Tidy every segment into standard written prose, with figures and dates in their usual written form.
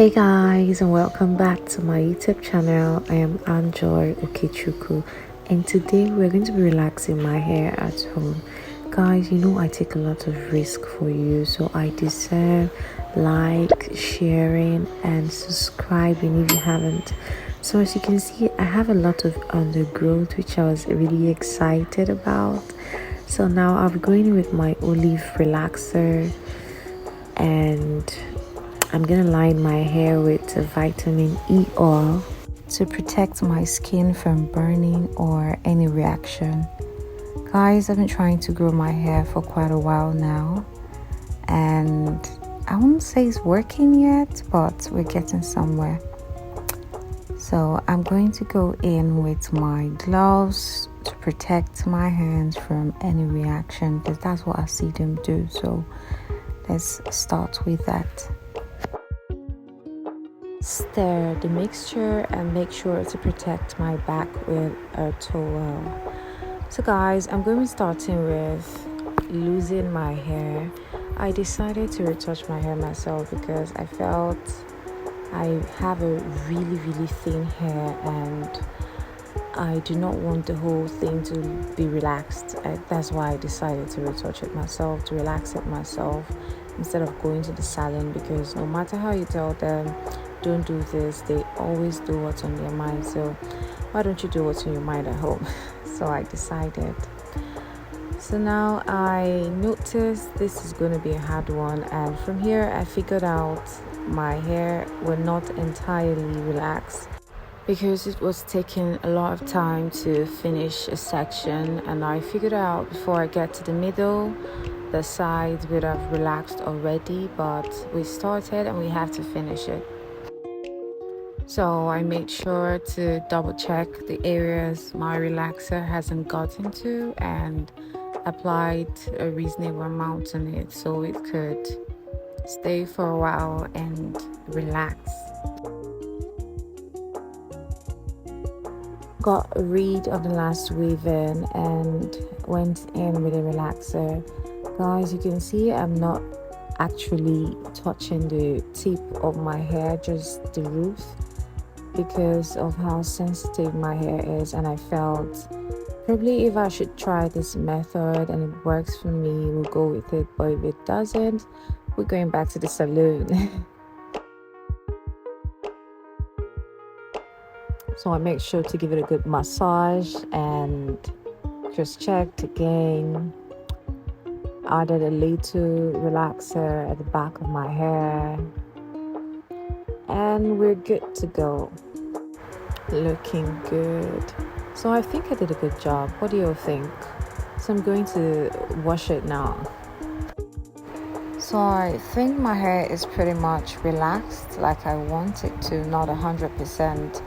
Hey guys, and welcome back to my YouTube channel. I am Anjoy Okechuku, and today we're going to be relaxing my hair at home. Guys, you know I take a lot of risk for you, so I deserve like, sharing, and subscribing if you haven't. So as you can see, I have a lot of undergrowth, which I was really excited about. So now I'll be going in with my olive relaxer, and I'm gonna line my hair with a vitamin E oil to protect my skin from burning or any reaction. Guys, I've been trying to grow my hair for quite a while now, and I won't say it's working yet, but we're getting somewhere. So I'm going to go in with my gloves to protect my hands from any reaction, because that's what I see them do. So let's start with that. Stir the mixture and make sure to protect my back with a towel. So guys, I'm going to be starting with losing my hair. I decided to retouch my hair myself because I felt I have a really thin hair and I do not want the whole thing to be relaxed. That's why I decided to retouch it myself, to relax it myself instead of going to the salon, because no matter how you tell them don't do this, they always do what's on their mind. So why don't you do what's on your mind at home? So I decided. So now I noticed this is going to be a hard one, and from here I figured out my hair will not entirely relax because it was taking a lot of time to finish a section, and I figured out before I get to the middle the sides would have relaxed already, but we started and we have to finish it. So I made sure to double check the areas my relaxer hasn't gotten to and applied a reasonable amount on it so it could stay for a while and relax. Got rid of the last weave-in and went in with a relaxer. Guys, you can see I'm not actually touching the tip of my hair, just the root, because of how sensitive my hair is, and I felt probably if I should try this method and it works for me, we'll go with it, but if it doesn't, we're going back to the salon. So I make sure to give it a good massage and just checked again. Added a little relaxer at the back of my hair, and we're good to go. Looking good. So I think I did a good job. What do you think? So I'm going to wash it now. So I think my hair is pretty much relaxed like I want it to, not 100%.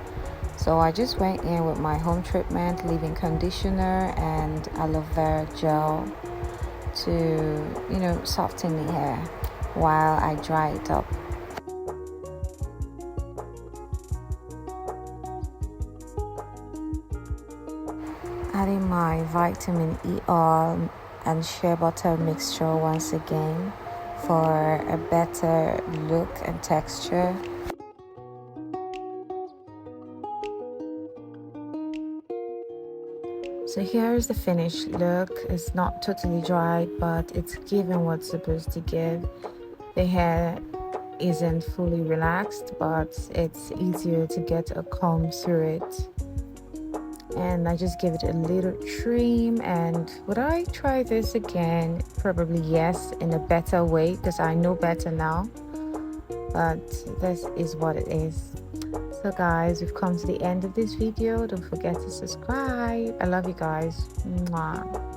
So I just went in with my home treatment, leave-in conditioner and aloe vera gel to, soften the hair while I dry it up. Adding my vitamin E oil and shea butter mixture once again for a better look and texture. So here is the finished look. It's not totally dried, but it's giving what's supposed to give. The hair isn't fully relaxed, but it's easier to get a comb through it. And I just give it a little trim. And would I try this again? Probably yes, in a better way, because I know better now. But this is what it is. So guys, we've come to the end of this video. Don't forget to subscribe. I love you guys. Mwah.